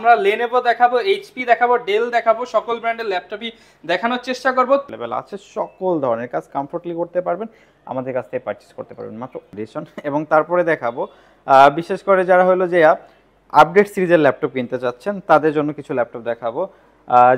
আমরা Lenovo দেখাবো, HP দেখাবো, ডেল দেখাবো, সকল ব্র্যান্ডের ল্যাপটপই দেখানোর চেষ্টা করব। লেভেল আছে, সকল ধরনের কাজ কমফোর্টলি করতে পারবেন, আমাদের কাছ থেকে পারচেজ করতে পারবেন মাত্র এডিশন। এবং তারপরে দেখাবো বিশেষ করে যারা হলো যে আপডেট সিরিজের ল্যাপটপ কিনতে চাচ্ছেন তাদের জন্য কিছু ল্যাপটপ দেখাবো।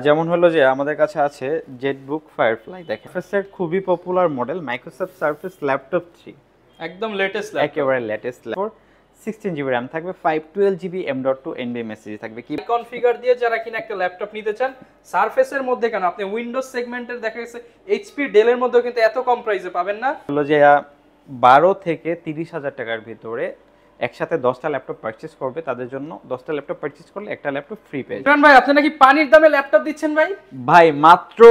যেমন হলো যে আমাদের কাছে আছে জেটবুক ফায়ারফ্লাই, দেখেন সারফেসের খুবই popular model Microsoft surface laptop 3, একদম লেটেস্ট ল্যাপটপ, একেবারে লেটেস্ট ল্যাপটপ। 16GB RAM থাকবে, 512GB M.2 NVMe SSD থাকবে। কি কনফিগার দিয়ে যারা কিনা একটা ল্যাপটপ নিতে চান সারফেসের মধ্যে, কেন আপনি উইন্ডোজ সেগমেন্টের দেখা গেছে HP ডেলের মধ্যেও কিন্তু এত কম প্রাইসে পাবেন না। হলো যে 12 থেকে 30,000 টাকার ভিতরে একসাথে 10টা ল্যাপটপ পারচেজ করবে, তাদের জন্য 10টা ল্যাপটপ পারচেজ করলে একটা ল্যাপটপ ফ্রি পেয়ে যাবে। ভাই আপনি নাকি পানির দামে ল্যাপটপ দিচ্ছেন ভাই? ভাই মাত্র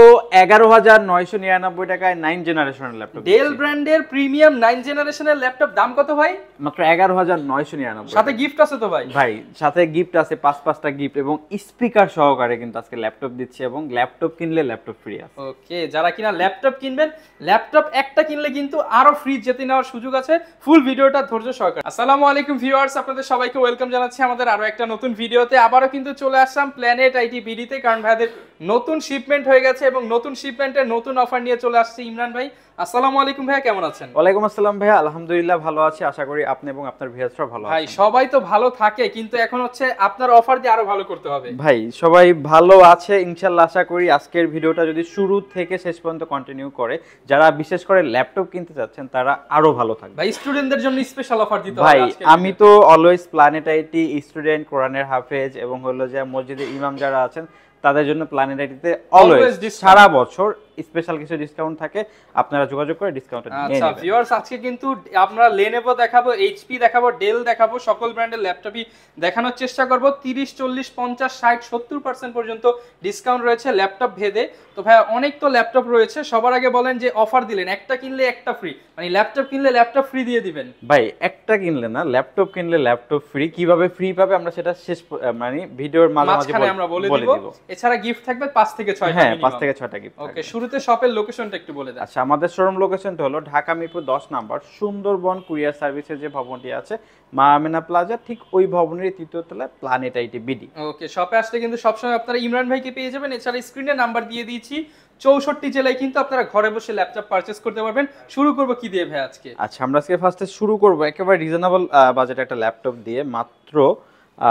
11,999 টাকায় 9 জেনারেশনের ল্যাপটপ, ডেল ব্র্যান্ডের প্রিমিয়াম 9 জেনারেশনের ল্যাপটপ। দাম কত ভাই? মাত্র 11,999। সাথে গিফট আছে তো ভাই? ভাই সাথে গিফট আছে, 5টা গিফট এবং স্পিকার সহকারে কিন্তু আজকে ল্যাপটপ দিচ্ছে, এবং ল্যাপটপ কিনলে ল্যাপটপ ফ্রি আছে। ওকে, যারা কিনা ল্যাপটপ কিনবেন, ল্যাপটপ একটা কিনলে কিন্তু আরো ফ্রি যেতে নেওয়ার সুযোগ আছে। ফুল ভিডিওটা ধৈর্য সহকারে। আসসালামু আলাইকুম ভিউয়ার্স, আপনাদের সবাইকে ওয়েলকাম জানাচ্ছি আমাদের আরো একটা নতুন ভিডিওতে। আবারো কিন্তু চলে আসলাম প্ল্যানেট আইটি বিডিতে, কারণ ভাইদের নতুন শিপমেন্ট হয়ে গেছে এবং নতুন শিপমেন্টের নতুন অফার নিয়ে চলে আসছে ইমরান ভাই। আসসালামু আলাইকুম ভাইয়া, কেমন আছেন? ওয়ালাইকুম আসসালাম ভাইয়া, আলহামদুলিল্লাহ ভালো আছি, আশা করি আপনি এবং আপনার ভিউয়ার্সরা ভালো আছেন। ভাই সবাই তো ভালো থাকে, কিন্তু এখন হচ্ছে আপনার অফার দিয়ে আরো ভালো করতে হবে। ভাই সবাই ভালো আছে ইনশাআল্লাহ, আশা করি আজকের ভিডিওটা যদি শুরু থেকে শেষ পর্যন্ত কন্টিনিউ করে, যারা বিশেষ করে ল্যাপটপ কিনতে যাচ্ছেন তারা আরো ভালো থাকবে। ভাই স্টুডেন্টদের জন্য স্পেশাল অফার দিতে হবে ভাই। আজকে। আমি তো অলওয়েজ প্ল্যানেট আইটি স্টুডেন্ট, কোরআনের হাফেজ এবং হলো যে মসজিদের ইমাম যারা আছেন তাদের জন্য প্ল্যানেট আইটিতে অলওয়েজ সারা বছর স্পেশাল কিছু ডিসকাউন্ট থাকে, আপনারা যোগাযোগ করে ডিসকাউন্টটা নিয়ে নেবেন। আচ্ছা ভিউয়ার্স, আজকে কিন্তু আমরা Lenovo দেখাবো, HP দেখাবো, ডেল দেখাবো, সকল ব্র্যান্ডের ল্যাপটপই দেখানোর চেষ্টা করব। 30, 40, 50, 60, 70% পর্যন্ত ডিসকাউন্ট রয়েছে ল্যাপটপ ভেদে। তো ভাই অনেক তো ল্যাপটপ রয়েছে, সবার আগে বলেন যে অফার দিলেন একটা কিনলে একটা ফ্রি, মানে ল্যাপটপ কিনলে ল্যাপটপ ফ্রি দিয়ে দিবেন। ভাই একটা কিনলে না, ল্যাপটপ কিনলে ল্যাপটপ ফ্রি। কিভাবে ফ্রি পাবে আমরা সেটা শেষ মানে ভিডিওর মাঝখানে আমরা বলে দিব। এছাড়া গিফট থাকবে 5 থেকে 6টা। হ্যাঁ, 5 থেকে 6টা গিফট। ওকে, শুরুতে শপের লোকেশনটা একটু বলে দেন। আচ্ছা, আমাদের শোরুম লোকেশনটা হলো ঢাকা মিরপুর 10 নাম্বার সুন্দরবন কুরিয়ার সার্ভিসের যে ভবনটি আছে মা আমেনা প্লাজা, ঠিক ওই ভবনের তৃতীয় তলায় প্ল্যানেট আইটি বিডি। ওকে, শপে আসলে কিন্তু সবসময় আপনারা ইমরান ভাইকে পেয়ে যাবেন। এছাড়া স্ক্রিনে নাম্বার দিয়ে দিয়েছি, 64 জেলায় কিন্তু আপনারা ঘরে বসে ল্যাপটপ পারচেজ করতে পারবেন। শুরু করব কি দিয়ে ভাই আজকে? আচ্ছা, আমরা আজকে ফার্স্টে শুরু করব একেবারে রিজনেবল বাজেট একটা ল্যাপটপ দিয়ে। মাত্র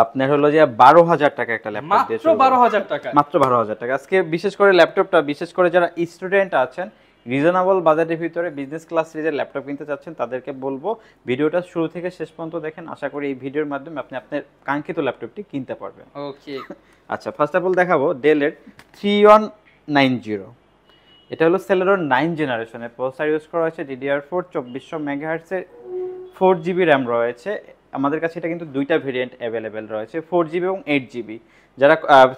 আপনার হলো যে 12,000 টাকা একটা ল্যাপটপ দিয়ে। মাত্র 12,000 টাকা? মাত্র 12,000 টাকা। আজকে বিশেষ করে ল্যাপটপটা, বিশেষ করে যারা স্টুডেন্ট আছেন রিজনেবল বাজেটের ভিতরে বিজনেস ক্লাস সিরিজের ল্যাপটপ কিনতে চাচ্ছেন তাদেরকে বলবো ভিডিওটা শুরু থেকে শেষ পর্যন্ত দেখেন। আশা করি এই ভিডিওর মাধ্যমে আপনি আপনার কাঙ্ক্ষিত ল্যাপটপটি কিনতে পারবেন। ওকে, আচ্ছা, ফার্স্ট অফ অল দেখাবো ডেলের 3190। এটা হলো সেলেরন 9 জেনারেশনের প্রসেসর ইউজ করা হয়েছে, DDR4 2400 মেগাহার্টজের, 4GB RAM রয়েছে। আমাদের কাছে এটা কিন্তু দুইটা ভেরিয়েন্ট অ্যাভেলেবেল রয়েছে, 4GB এবং 8GB। যারা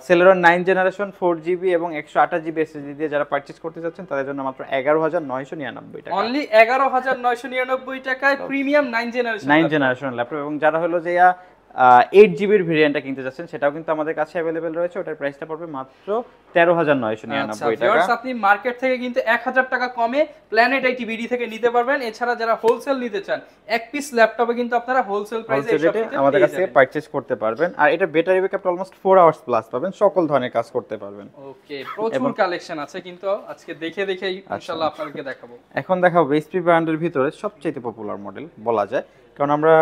সেলেরন 9 জেনারেশন 4GB এবং 128GB SSD দিয়ে যারা পারচেজ করতে চাচ্ছেন তাদের জন্য মাত্র 11,999 টাকা। অনলি 11,999 টাকায় প্রিমিয়াম 9 জেনারেশন ল্যাপটপ। এবং যারা হলো যে 8GB এর ভেরিয়েন্টটা কিনতে যাচ্ছেন সেটাও কিন্তু আমাদের কাছে অ্যাভেলেবেল রয়েছে, ওটার প্রাইসটা পড়বে মাত্র 13,999 টাকা। আপনি মার্কেট থেকে কিন্তু 1,000 টাকা কমে প্ল্যানেট আইটি বিডি থেকে নিতে পারবেন। এছাড়া যারা হোলসেল নিতে চান, এক পিস ল্যাপটপে কিন্তু আপনারা হোলসেল প্রাইসে আমাদের কাছে পারচেজ করতে পারবেন। আর এটা battery backup almost 4 hours plus পাবেন, সকল ধরনের কাজ করতে পারবেন। ওকে, প্রচুর কালেকশন আছে কিন্তু আজকে দেখেই ইনশাআল্লাহ আপনাদেরকে দেখাবো। এখন দেখাবো এইচপি ব্র্যান্ডের ভিতরে সবচেয়ে পপুলার মডেল বলা যায়, কারণ আমরা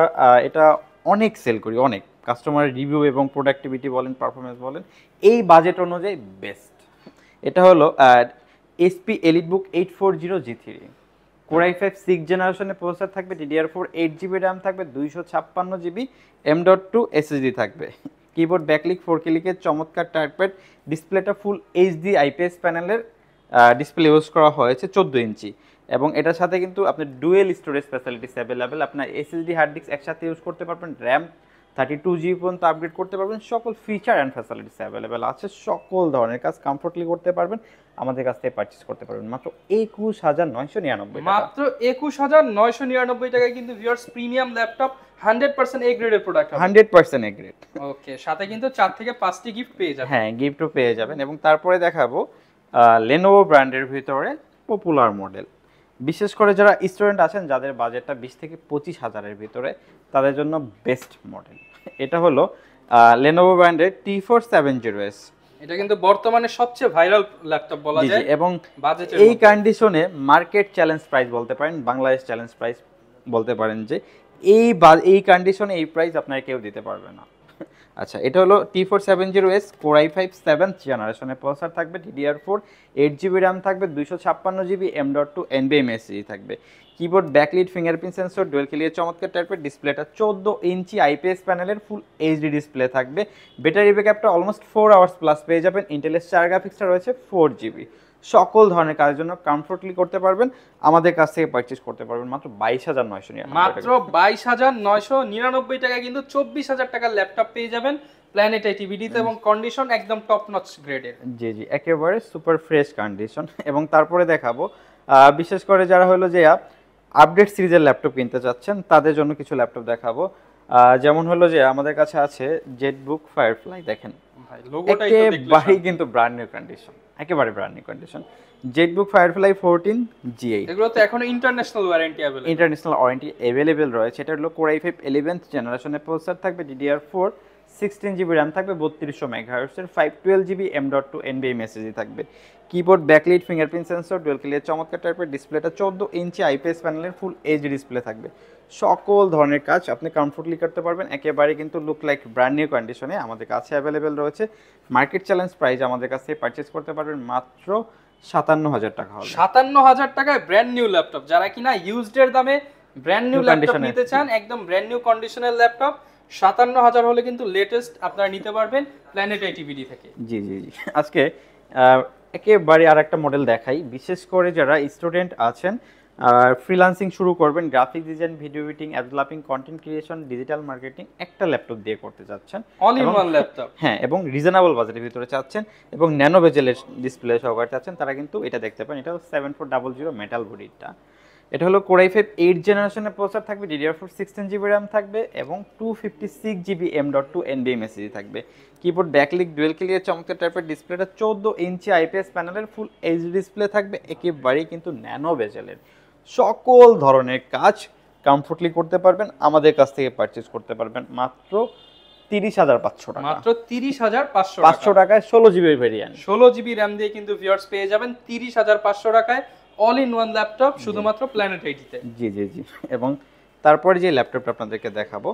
এটা অনেক সেল করি, অনেক কাস্টমারের রিভিউ এবং প্রোডাক্টিভিটি বলেন, পারফরমেন্স বলেন, এই বাজেট অনুযায়ী বেস্ট। এটা হলো HP EliteBook 840 G3, Core i5 6 জেনারেশনের প্রসেসর থাকবে, DDR4 8GB RAM থাকবে, 256GB M.2 SSD থাকবে। কিবোর্ড ব্যাকলিক 4K লিখের চমৎকার টাচপ্যাড, ডিসপ্লেটা ফুল HD IPS প্যানেলের ডিসপ্লে ইউজ করা হয়েছে 14 ইঞ্চি। এবং এটার সাথে কিন্তু আপনার ডুয়েল স্টোরেজ ফ্যাসিলিটিস অ্যাভেলেবেল, আপনার SSD হার্ড ডিস্ক একসাথে ইউজ করতে পারবেন, RAM 32GB পর্যন্ত আপগ্রেড করতে পারবেন, সকল ফিচার অ্যান্ড ফ্যাসিলিটিস অ্যাভেলেবেল আছে, সকল ধরনের কাজ কমফোর্টলি করতে পারবেন, আমাদের কাছ থেকে পারচেজ করতে পারবেন মাত্র 21,999 টাকা। মাত্র 21,999 টাকায় কিন্তু ভিউয়ার্স প্রিমিয়াম ল্যাপটপ 100% এ গ্রেডের প্রোডাক্ট হবে। 100% এ গ্রেড। ওকে, সাথে কিন্তু 4 থেকে 5টি গিফট পেয়ে যাবেন। হ্যাঁ, গিফটও পেয়ে যাবেন। এবং তারপরে দেখাবো Lenovo ব্র্যান্ডের ভিতরে পপুলার মডেল, বিশেষ করে যারা স্টুডেন্ট আছেন যাদের বাজেটটা 20 থেকে 25 হাজারের ভিতরে, তাদের জন্য বেস্ট মডেল। এটা হলো লেনোভো ব্র্যান্ডের T470S। এটা কিন্তু বর্তমানে সবচেয়ে ভাইরাল ল্যাপটপ বলা যায় এবং বাজেটের এই কন্ডিশনে মার্কেট চ্যালেঞ্জ প্রাইস বলতে পারেন, বাংলাদেশ চ্যালেঞ্জ প্রাইস বলতে পারেন যে এই কন্ডিশনে এই প্রাইস আপনার কেউ দিতে পারবে না। আচ্ছা, এটা হলো T470S Core i5 7th জেনারেশনের প্রসেসর থাকবে, DDR4, 8GB RAM থাকবে, 256GB M.2 NVMe SSD থাকবে। Keyboard, backlit, fingerprint sensor, dual clear চমৎকার টাইপের ডিসপ্লেটা 14 ইঞ্চি IPS প্যানেলের ফুল এইচডি ডিসপ্লে থাকবে। ব্যাটারি ব্যাকআপটা অলমোস্ট 4 আওয়ার্স প্লাস পেয়ে যাবেন। ইন্টেলের 4 গ্রাফিক্সটা রয়েছে 4GB। সকল ধরনের কাজের জন্য কমফোর্টলি করতে পারবেন, আমাদের কাছ থেকে পারচেজ করতে পারবেন মাত্র 22,999 মাত্র 22,999 টাকা কিন্তু 24,000 টাকার ল্যাপটপ পেয়ে যাবেন প্ল্যানেট আইটিভিডিতে এবং কন্ডিশন একদম টপ নচ গ্রেডের। জি জি, একেবারে সুপার ফ্রেশ কন্ডিশন। এবং তারপরে দেখাবো বিশেষ করে যারা হলো যে আপডেট সিরিজের ল্যাপটপ কিনতে চাচ্ছেন তাদের জন্য কিছু ল্যাপটপ দেখাবো। যেমন হলো যে আমাদের কাছে আছে জেটবুক ফায়ারফ্লাই, দেখেন ভাই লোগোটাই তো দেখলে একেবারে কিন্তু ব্র্যান্ড নিউ কন্ডিশন, একেবারে brand new condition. Jetbook firefly 14 G8, এগুলো তো এখনো international warranty available, international warranty available রয়েছে। এটা হলো Core i5 11th জেনারেশনের প্রসেসর থাকবে, DDR4, 16GB RAM থাকবে, 3200 MHz এর 512GB M.2 NVMe SSD থাকবে। Keyboard, backlit, fingerprint sensor, dual clear চমৎকার টাইপের ডিসপ্লেটা 14 ইঞ্চি IPS প্যানেলের ফুল এইচডি ডিসপ্লে থাকবে। সকল ধরনের কাজ আপনি কমফোর্টলি করতে পারবেন, একেবারে কিন্তু লুক লাইক ব্র্যান্ড নিউ কন্ডিশনে আমাদের কাছে অ্যাভেলেবেল রয়েছে। মার্কেট চ্যালেঞ্জ প্রাইস আমাদের কাছ থেকে পারচেজ করতে পারবেন মাত্র 57,000 টাকা হলে। 57,000 টাকায় ব্র্যান্ড নিউ ল্যাপটপ, যারা কিনা ইউজড এর দামে ব্র্যান্ড নিউ ল্যাপটপ নিতে চান, একদম ব্র্যান্ড নিউ কন্ডিশনের ল্যাপটপ 57,000 হলে কিন্তু লেটেস্ট আপনারা নিতে পারবেন প্ল্যানেট আইটিভিডি থেকে। জি জি জি, আজকে একেবারে আর একটা মডেল দেখাই, বিশেষ করে যারা স্টুডেন্ট আছেন, ফ্রিল্যান্সিং শুরু করবেন, graphic design, video editing, developing, content creation, digital marketing একটা ল্যাপটপ দিয়ে করতে যাচ্ছেন, অল ইন ওয়ান ল্যাপটপ, হ্যাঁ, এবং রিজনেবল বাজেটের ভিতরে চাচ্ছেন এবং ন্যানো বেজেলের ডিসপ্লে সহকারে চাচ্ছেন, তারা কিন্তু এটা দেখতে পান। এটা 7400 মেটাল বডিটা। এটা হলো Core i5 8th জেনারেশনের প্রসেসর থাকবে, DDR4, 16GB RAM থাকবে এবং 256GB M.2 NVMe SSD থাকবে। কিবোর্ড, ব্যাকলিট, ডুয়েল ক্লিয়ার চমৎকার টাইপের ডিসপ্লেটা 14 ইঞ্চি IPS প্যানেলের ফুল এইচডি ডিসপ্লে থাকবে, একেবারেই কিন্তু ন্যানো বেজেলের। সকল ধরনের কাজ কমফোর্টলি করতে পারবেন, আমাদের কাছ থেকে পারচেজ করতে পারবেন মাত্র 30,500 টাকা। মাত্র 30,500 টাকায় 16GB ভেরিয়েন্ট, 16GB RAM দিয়ে কিন্তু ভিউয়ার্স পেয়ে যাবেন 30,500 টাকায় অল ইন ওয়ান ল্যাপটপ শুধুমাত্র প্ল্যানেট আইটিতে। জি জি জি। এবং তারপরে যে ল্যাপটপটা আপনাদেরকে দেখাবো,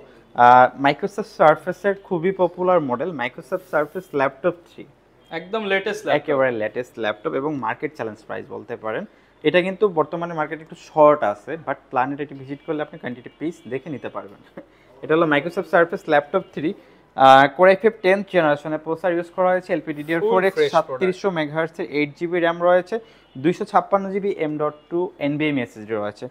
মাইক্রোসফট সারফেসের খুবই popular model Microsoft surface laptop 3, একদম লেটেস্ট ল্যাপটপ, একেবারে লেটেস্ট ল্যাপটপ এবং মার্কেট চ্যালেঞ্জ প্রাইস বলতে পারেন। এটা কিন্তু বর্তমানে মার্কেটে একটু শর্ট আছে, বাট প্ল্যানেট এটি ভিজিট করলে আপনি কোয়ান্টিটি পিস দেখে নিতে পারবেন। এটা হলো Microsoft surface laptop 3, Core i5 10th জেনারেশনের প্রসেসর ইউজ করা হয়েছে, LPDDR4 3700 MHz এর 8GB RAM রয়েছে, 256GB M.2 NVMe SSD রয়েছে।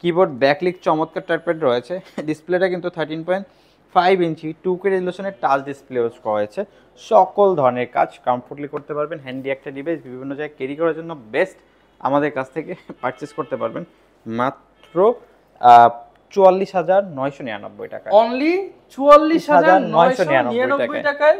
কিবোর্ড, ব্যাকলিট চমৎকার টাইপের রয়েছে, ডিসপ্লেটা কিন্তু 13.5 ইঞ্চি 2K রেজোলিউশনের টাচ ডিসপ্লে ইউজ করা হয়েছে। সকল ধরনের কাজ কমফোর্টলি করতে পারবেন, হ্যান্ডি একটা ডিভাইস, বিভিন্ন জায়গায় ক্যারি করার জন্য বেস্ট, আমাদের কাছ থেকে পারচেজ করতে পারবেন মাত্র 44,999 টাকা। অনলি 44,999 টাকায়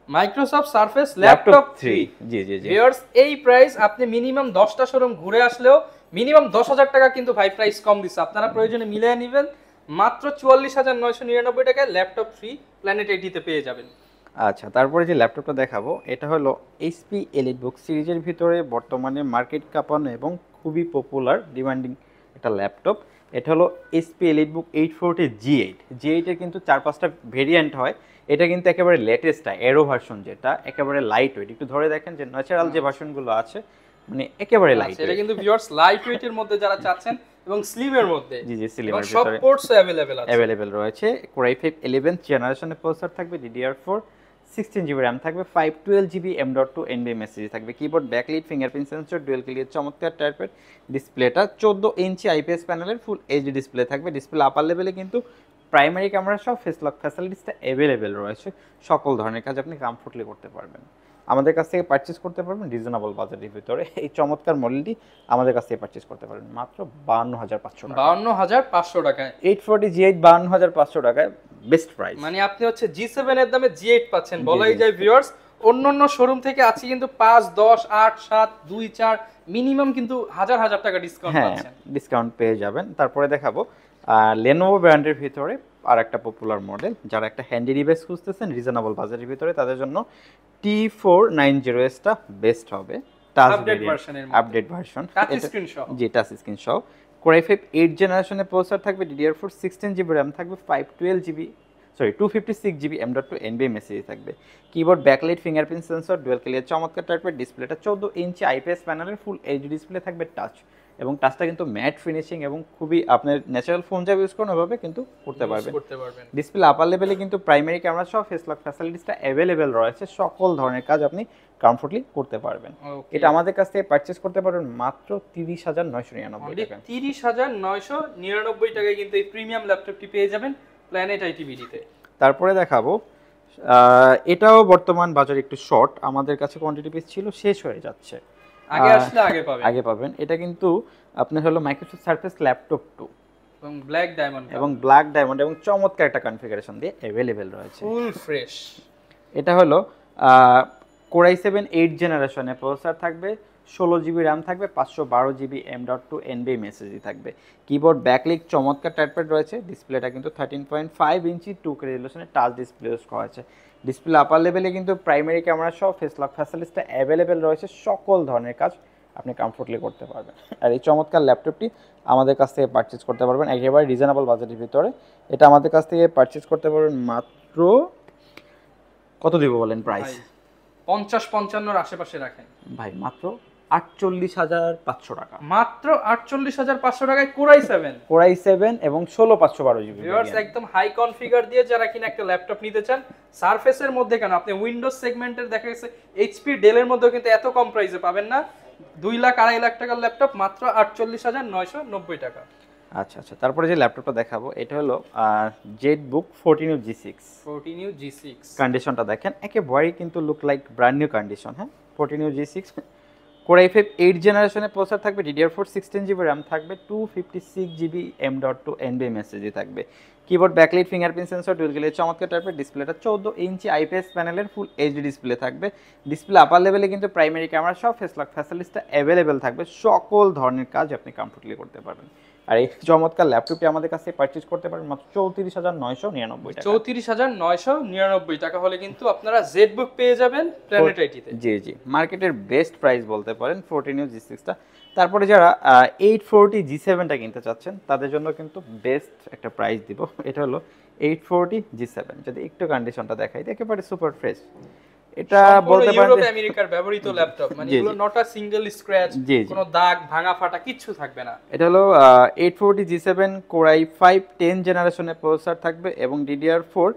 মাইক্রোসফট সারফেস ল্যাপটপ 3। জি জি জি ভিউয়ার্স, এই প্রাইস আপনি মিনিমাম 10টা শোরুম ঘুরে আসলেও মিনিমাম 10,000 টাকা কিন্তু ভাই প্রাইস কম দিচ্ছে, আপনারা প্রয়োজনে মিলিয়ে নেবেন। মাত্র 44,999 টাকায় ল্যাপটপ 3 প্ল্যানেট আইটিতে পেয়ে যাবেন। আচ্ছা, তারপরে যে ল্যাপটপটা দেখাবো এটা হলো HP EliteBook সিরিজের ভিতরে বর্তমানে মার্কেট কাঁপানো এবং খুবই পপুলার ডিমান্ডিং একটা ল্যাপটপ। এটা হলো HP EliteBook 840 G8। G8 এর কিন্তু 4-5টা ভেরিয়েন্ট হয়, এটা কিন্তু একেবারে লেটেস্টটা এরো ভার্সন, যেটা একেবারে লাইট ওয়েট। একটু ধরে দেখেন যে ন্যাচারাল যে ভার্সনগুলো আছে মানে একেবারে লাইট। এটা কিন্তু ভিউয়ার্স লাইট ওয়েটের মধ্যে যারা চাচ্ছেন এবং স্লিমের মধ্যে, জি জি, স্লিমের সব ভিতরে পোর্টস अवेलेबल রয়েছে। Core i5 11th জেনারেশনের প্রসেসর থাকবে, DDR4, 16GB RAM থাকবে, 512GB M.2 NVMe SSD থাকবে। Keyboard, backlit, fingerprint sensor, dual clear চমৎকার টাইপের ডিসপ্লেটা 14 ইঞ্চি IPS প্যানেলের ফুল এইচডি ডিসপ্লে থাকবে। ডিসপ্লে আপার লেভেলে কিন্তু প্রাইমারি ক্যামেরা সহ ফেস লক ফ্যাসিলিটিসটা অ্যাভেলেবেল রয়েছে। সকল ধরনের কাজ আপনি কমফোর্টলি করতে পারবেন, আমাদের কাছ থেকে পারচেজ করতে পারবেন রিজনেবল বাজেটের ভিতরে। এই চমৎকার মডেলটি আমাদের কাছ থেকে পারচেজ করতে পারবেন মাত্র 52,500 টাকা। 52,500 টাকায় 840 G8 52,500 টাকায় বেস্ট প্রাইস। মানে আপনি হচ্ছে G7 এর দামে G8 পাচ্ছেন, বলাই যায় ভিউয়ার্স। অন্যান্য শোরুম থেকে আছে কিন্তু 5, 10, 8, 7, 2, 4 মিনিমাম কিন্তু হাজার হাজার টাকা ডিসকাউন্ট পাচ্ছেন, ডিসকাউন্ট পেয়ে যাবেন। তারপরে দেখাবো Lenovo ব্র্যান্ডের ভিতরে আর একটা পপুলার মডেল, যারা একটা হ্যান্ডি ডিভাইস খুঁজতেছেন রিজনেবল বাজেটের ভিতরে, তাদের জন্য T490S টা বেস্ট হবে। Touch update version, touch screen সহ, জি টাচ স্ক্রিন সহ। Core i5 8 জেনারেশনের প্রসেসর থাকবে, DDR4 16GB RAM থাকবে, 256GB M.2 NVMe SSD থাকবে। Keyboard backlight fingerprint sensor, dual clear চমৎকার টাইপের ডিসপ্লেটা, 14 ইঞ্চি IPS প্যানেলের ফুল এইচডি ডিসপ্লে থাকবে টাচ, এবং টাচটা কিন্তু ম্যাট ফিনিশিং এবং খুবই আপনার ন্যাচারাল ফোন যা ইউজ করেন ওভাবে কিন্তু করতে পারবেন। ডিসপ্লে আপার লেভেলে কিন্তু প্রাইমারি ক্যামেরা সহ ফেস লক ফ্যাসিলিটিসটা অ্যাভেলেবেল রয়েছে, সকল ধরনের কাজ আপনি কমফোর্টলি করতে পারবেন। এটা আমাদের কাছ থেকে পারচেজ করতে পারবেন মাত্র 30,999 টাকা। 30,999 টাকায় কিন্তু এই প্রিমিয়াম ল্যাপটপটি পেয়ে যাবেন প্ল্যানেট আইটিভিডিতে। তারপরে দেখাবো, এটাও বর্তমান বাজারে একটু শর্ট, আমাদের কাছে কোয়ান্টিটি পিস ছিল, শেষ হয়ে যাচ্ছে, আগে আসলে আগে পাবেন। এটা কিন্তু আপনার হলো মাইক্রোসফট সারফেস ল্যাপটপ 2 এবং ব্ল্যাক ডায়মন্ড এবং চমৎকার একটা কনফিগারেশন দিয়ে अवेलेबल রয়েছে, ফুল ফ্রেশ। এটা হলো Core i7 8 জেনারেশনের প্রসেসর থাকবে, 16GB RAM থাকবে, 512GB M.2 NVMe SSD থাকবে। কিবোর্ড ব্যাকলিক চমৎকার টাইপের রয়েছে, ডিসপ্লেটা কিন্তু 13.5 ইঞ্চি 2K রেজোলিউশনের টাচ ডিসপ্লে ইউজ করা হয়েছে। ডিসপ্লে আপার লেভেলে কিন্তু প্রাইমারি ক্যামেরা সহ ফেস লক ফ্যাসিলিটিসটা অ্যাভেলেবেল রয়েছে, সকল ধরনের কাজ আপনি কমফোর্টলি করতে পারবেন। আর এই চমৎকার ল্যাপটপটি আমাদের কাছ থেকে পারচেজ করতে পারবেন একেবারে রিজনেবল বাজেটের ভিতরে। এটা আমাদের কাছ থেকে পারচেজ করতে পারবেন মাত্র, কত দিব বলেন প্রাইস? 50-55 আশেপাশে রাখেন ভাই, মাত্র 48,500 টাকা। মাত্র 48,500 টাকায় Core i7 এবং 16/512GB। ভিউয়ার্স, একদম হাই কনফিগার দিয়ে যারা কিনা একটা ল্যাপটপ নিতে চান, সারফেসের মধ্যে কেন, আপনি উইন্ডোজ সেগমেন্টের দেখা গেছে এইচপি ডেলের মধ্যেও কিন্তু এত কম প্রাইসে পাবেন না। 2 লাখ 2.5 লাখ টাকার ল্যাপটপ মাত্র 48,990 টাকা। আচ্ছা, তারপরে যে ল্যাপটপটা দেখাবো এটা হলো জেটবুক 14U G6। কন্ডিশনটা দেখেন, একেবারেই কিন্তু look like brand new condition. হ্যাঁ, 14U G6 Core i5 8 জেনারেশনের প্রসেসর থাকবে, DDR4 16GB RAM থাকবে, 256GB M.2 NVMe SSD থাকবে। Keyboard backlight fingerprint sensor, dual glaze চমৎকার টাইপের ডিসপ্লেটা, 14 ইঞ্চি IPS প্যানেলের ফুল এইচডি ডিসপ্লে থাকবে। ডিসপ্লে আপার লেভেলে কিন্তু প্রাইমারি ক্যামেরা সহ ফেস লক ফ্যাসিলিটিসটা অ্যাভেলেবেল থাকবে, সকল ধরনের কাজ আপনি কমফোর্টলি করতে পারবেন। আর এই চমৎকার ল্যাপটপটি আমাদের কাছে পারচেজ করতে পারেন মাত্র 34,999 টাকা। 34,999 টাকা হলে কিন্তু আপনারা জেটবুক পেয়ে যাবেন প্ল্যানেট আইটিতে। জি, মার্কেটের বেস্ট প্রাইস বলতে পারেন 14U G6 টা। তারপরে যারা 840 G7 টা কিনতে চাচ্ছেন তাদের জন্য কিন্তু বেস্ট একটা প্রাইস দিব। এটা হলো 840 G7, যদি একটু কন্ডিশনটা দেখাই, একেবারে সুপার ফ্রেশ। এটা বলতে পারেন ইউরোপ আমেরিকার ব্যবহৃত ল্যাপটপ, মানে এগুলো নট আ সিঙ্গেল স্ক্র্যাচ, কোনো দাগ ভাঙা ফাটা কিচ্ছু থাকবে না। এটা হলো 840 G7 Core i5 10 জেনারেশনের প্রসেসর থাকবে এবং DDR4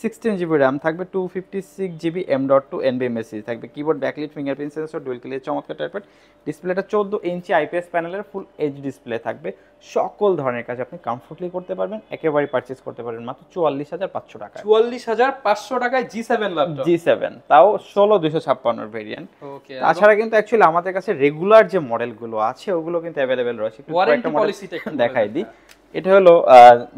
16GB RAM থাকবে, 256GB M.2 NVMe SSD থাকবে। Keyboard backlight fingerprint sensor, dual clear চমৎকার টাইপের ডিসপ্লেটা, 14 ইঞ্চি IPS প্যানেলের ফুল এইচডি ডিসপ্লে থাকবে, সকল ধরনের কাজ আপনি কমফোর্টলি করতে পারবেন, একেবারে পারচেজ করতে পারবেন মাত্র 44,500 টাকা। 44,500 টাকায় G7 ল্যাপটপ, G7 তাও 16256 ভেরিয়েন্ট। তাছাড়া কিন্তু অ্যাকচুয়ালি আমাদের কাছে রেগুলার যে মডেলগুলো আছে ওগুলো কিন্তু অ্যাভেলেবেল রয়েছে। ওয়ারেন্টি পলিসিটা দেখাই দিই। এটা হলো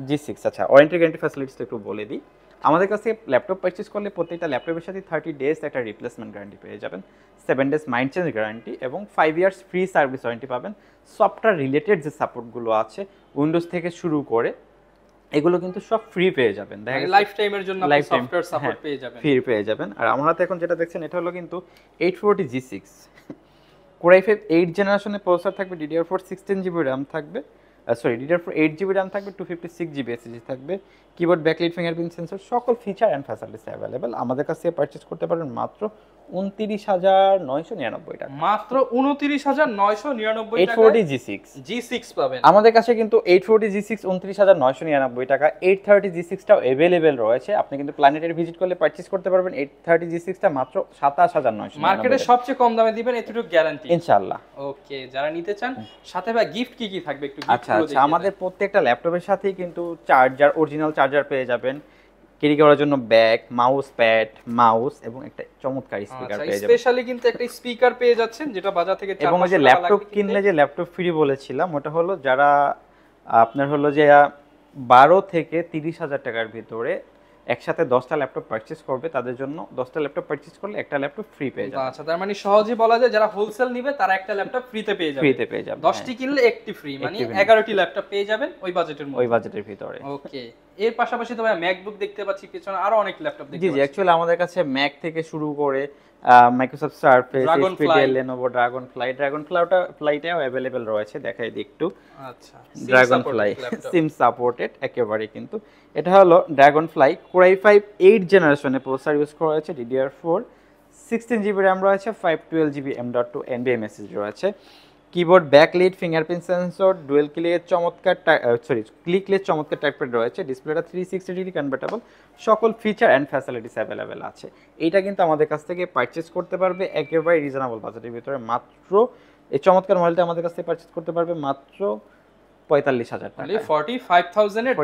G6। আচ্ছা, ওয়ারেন্টি গ্যারান্টি ফ্যাসিলিটিসটা একটু বলে দিই। আমাদের কাছে ল্যাপটপ পারচেজ করলে প্রত্যেকটা ল্যাপটপের সাথে 30 ডেজ একটা রিপ্লেসমেন্ট গ্যারান্টি পেয়ে যাবেন, 7 ডেজ মাইন্ড চেঞ্জ গ্যারান্টি এবং 5 ইয়ার্স ফ্রি সার্ভিস ওয়ারেন্টি পাবেন। সফটওয়্যার রিলেটেড যে সাপোর্টগুলো আছে উইন্ডোজ থেকে শুরু করে এগুলো কিন্তু সব ফ্রি পেয়ে যাবেন, দেখা গেছে লাইফ টাইমের জন্য আপনি সফটওয়্যার সাপোর্ট পেয়ে যাবেন, ফ্রি পেয়ে যাবেন। আর আমার হাতে এখন যেটা দেখছেন এটা হলো কিন্তু 840 G6 Core i5 8 জেনারেশনের প্রসেসর থাকবে, DDR4 16GB RAM থাকবে, DDR4 8GB RAM থাকবে, 256GB SSD থাকবে। কিবোর্ড ব্যাকলাইট ফিঙ্গারপ্রিন্ট সেন্সর, সকল ফিচার এন্ড ফ্যাসিলিটিস अवेलेबल। আমাদের কাছ থেকে পারচেজ করতে পারেন মাত্র 29,999 টাকা। মাত্র 29,999 টাকা 840 G6 পাবেন। আমাদের কাছে কিন্তু 840 G6 29,999 টাকা। 830 G6 টাও अवेलेबल রয়েছে, আপনি কিন্তু প্ল্যানেটের ভিজিট করলে পারচেজ করতে পারবেন 830 G6 টা মাত্র 27,999। মার্কেটে সবচেয়ে কম দামে দিবেন, এতটুকু গ্যারান্টি ইনশাআল্লাহ। ওকে, যারা নিতে চান সাথে ভাই গিফট কি থাকবে একটু আচ্ছা, আমাদের প্রত্যেকটা ল্যাপটপের সাথেই কিন্তু চার্জার, অরিজিনাল চার্জার পেয়ে যাবেন, ক্যারি করার জন্য ব্যাগ, মাউস প্যাড, মাউস এবং একটা চমৎকার স্পিকার পেয়ে যাবেন। স্পেশালি কিন্তু একটা স্পিকার পেয়ে যাচ্ছেন যেটা বাজার থেকে 400 এবং যে ল্যাপটপ কিনলে যে ল্যাপটপ ফ্রি বলেছিলাম ওটা হলো যারা আপনার হলো যে 12 থেকে 30,000 টাকার ভিতরে একসাথে 10টা ল্যাপটপ পারচেজ করবে তাদের জন্য 10টা ল্যাপটপ পারচেজ করলে একটা ল্যাপটপ ফ্রি পেয়ে যাবে। আচ্ছা, তার মানে সহজেই বলা যায় যারা হোলসেল নেবে তারা একটা ল্যাপটপ ফ্রিতে পেয়ে যাবে। 10টি কিনলে একটি ফ্রি, মানে 11টি ল্যাপটপ পেয়ে যাবেন ওই বাজেটের মধ্যে, ওই বাজেটের ভিতরে। ওকে, এর পাশাপাশি তো ভাই ম্যাকবুক দেখতে পাচ্ছি, পেছনে আরো অনেক ল্যাপটপ দেখতে জি জি, পাচ্ছি। অ্যাকচুয়ালি আমাদের কাছে ম্যাক থেকে শুরু করে Microsoft Surface, HP, Dragonfly। Dell, Lenovo, ড্রাগনফ্লাইটা অ্যাভেলেবেল রয়েছে, দেখাই দিই একটু। আচ্ছা, ড্রাগনফ্লাই ল্যাপটপ। সিম সাপোর্টেড একেবারে, কিন্তু এটা হলো ড্রাগনফ্লাই কোর i5 8 জেনারেশনের প্রসেসর ইউজ করা হয়েছে, DDR4, 16 GB র্যাম রয়েছে, 512 GB M.2 NVMe রয়েছে। Keyboard backlit, fingerprint sensor, dual clickless চমৎকার টাইপের রয়েছে। ডিসপ্লেটা 360 ডিগ্রি কনভার্টেবল, সকল ফিচার অ্যান্ড ফ্যাসিলিটিস অ্যাভেলেবেল আছে। এইটা কিন্তু আমাদের কাছ থেকে পারচেস করতে পারবে একেবারে রিজনেবল বাজেটের ভিতরে, মাত্র এই চমৎকার মডেলটা আমাদের কাছ থেকে পারচেস করতে পারবে মাত্র 45,000 টাকা। 45,000 এর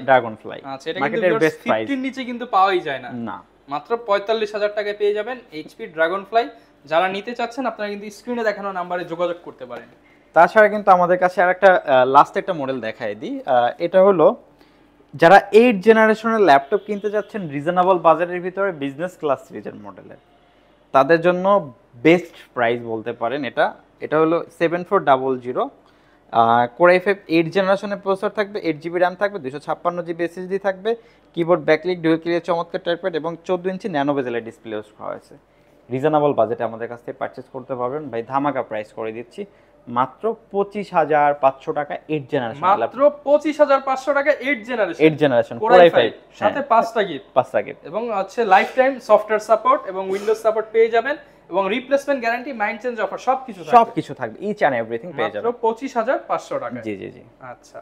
ড্রাগনফ্লাই আচ্ছা, এটা মার্কেটের কিন্তু বেস্ট প্রাইস 50 নিচে কিন্তু পাওয়াই যায় না। না, মাত্র 45,000 টাকায় পেয়ে যাবেন এইচপি ড্রাগনফ্লাই। যারা নিতে চাচ্ছেন আপনারা কিন্তু স্ক্রিনে দেখানো নম্বরে যোগাযোগ করতে পারেন। তাছাড়া কিন্তু আমাদের কাছে আরেকটা লাস্ট একটা মডেল দেখাই দিই। এটা হলো যারা 8 জেনারেশনের ল্যাপটপ কিনতে যাচ্ছেন রিজনেবল বাজেটের ভিতরে, বিজনেস ক্লাস সিরিজের মডেলের, তাদের জন্য বেস্ট প্রাইস বলতে পারেন। এটা হলো 7400 কোর i5 8 জেনারেশনের প্রসেসর থাকবে, 8 GB র্যাম থাকবে, 256 GB SSD থাকবে, কিবোর্ড ব্যাকলিট, ডুয়াল ক্লিয়ার চমৎকার টাইপেড এবং 14 ইঞ্চি ন্যানো বেজেলের ডিসপ্লে ইউজ করা হয়েছে। রিজনেবল বাজেটে আমাদের কাছ থেকে পারচেস করতে পারবেন ভাই, ধামাকা প্রাইস করে দিচ্ছি মাত্র 25,500 টাকা 8 জেনারেশন মাত্র 25,500 টাকা 8 generation 8 generation core core i5 i5 সাথে 5টা গিফট 5টা গিফট এবং হচ্ছে লাইফ টাইম সফটওয়্যার সাপোর্ট এবং উইন্ডোজ সাপোর্ট পেয়ে যাবেন এবং replacement guarantee, mind change offer সবকিছু থাকবে। সবকিছু থাকবে, ইচ এন্ড এভরিথিং পেয়ে মাত্র যাবেন 25,500 টাকা। জি জি জি। আচ্ছা,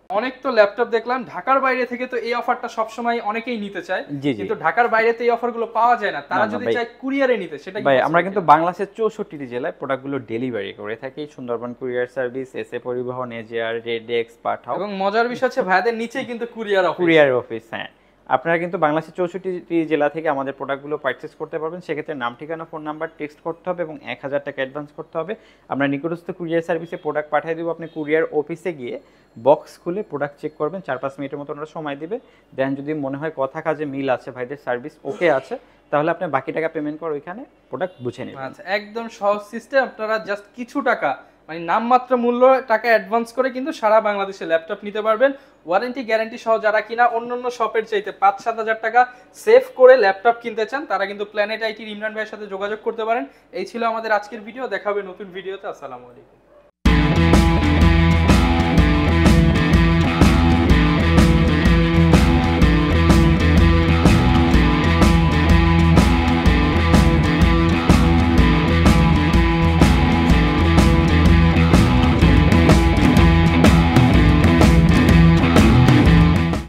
অনেক তো ল্যাপটপ দেখলাম, ঢাকার বাইরে থেকে তো এই অফারটা সবসময় অনেকেই নিতে চায়, জি, জি। কিন্তু ঢাকার বাইরে তো এই অফারগুলো পাওয়া যায় না। তারা না, যদি ভাই। চায় কুরিয়ারে নিতে, সেটা কি ভাই possible আমরা কিন্তু কিনা? বাংলাদেশের 64টি জেলায় প্রোডাক্টগুলো ডেলিভারি করে থাকি। সুন্দরবন কুরিয়ার সার্ভিস, এসএ পরিবহন, এজিআর, রেডেক্স, পাঠাও এবং মজার বিষয় হচ্ছে ভাইদের নিচেই কিন্তু কুরিয়ার অফিস। Courier office. হ্যাঁ, আপনারা কিন্তু বাংলাদেশের 64টি জেলা থেকে আমাদের প্রোডাক্টগুলো পারচেস করতে পারবেন। সেক্ষেত্রে নাম, ঠিকানা, ফোন নাম্বার টেক্সট করতে হবে এবং 1,000 টাকা অ্যাডভান্স করতে হবে। আমরা নিকটস্থ কুরিয়ার সার্ভিসে প্রোডাক্ট পাঠিয়ে দেবো। আপনি কুরিয়ার অফিসে গিয়ে বক্স খুলে প্রোডাক্ট চেক করবেন, 4-5 মিনিটের মতো ওনারা সময় দিবে। দেন যদি মনে হয় কথা কাজে মিল আছে, ভাইদের সার্ভিস ওকে আছে, তাহলে আপনি বাকি টাকা পেমেন্ট করে ওইখানে প্রোডাক্ট বুঝে নেবেন। আচ্ছা, একদম সহজ সিস্টেম। আপনারা জাস্ট কিছু টাকা, মানে নামমাত্র মূল্য টাকা অ্যাডভান্স করে কিন্তু সারা বাংলাদেশে ল্যাপটপ নিতে পারবেন। ওয়ারেন্টি গ্যারান্টি সহ যারা কিনা অন্যান্য শপের চাইতে 5-7 হাজার টাকা সেভ করে ল্যাপটপ কিনতে চান, তারা কিন্তু প্ল্যানেট আইটির ইমরান ভাইয়ের সাথে যোগাযোগ করতে পারেন। এই ছিল আমাদের আজকের ভিডিও, দেখা হবে নতুন ভিডিওতে। আসসালামু আলাইকুম।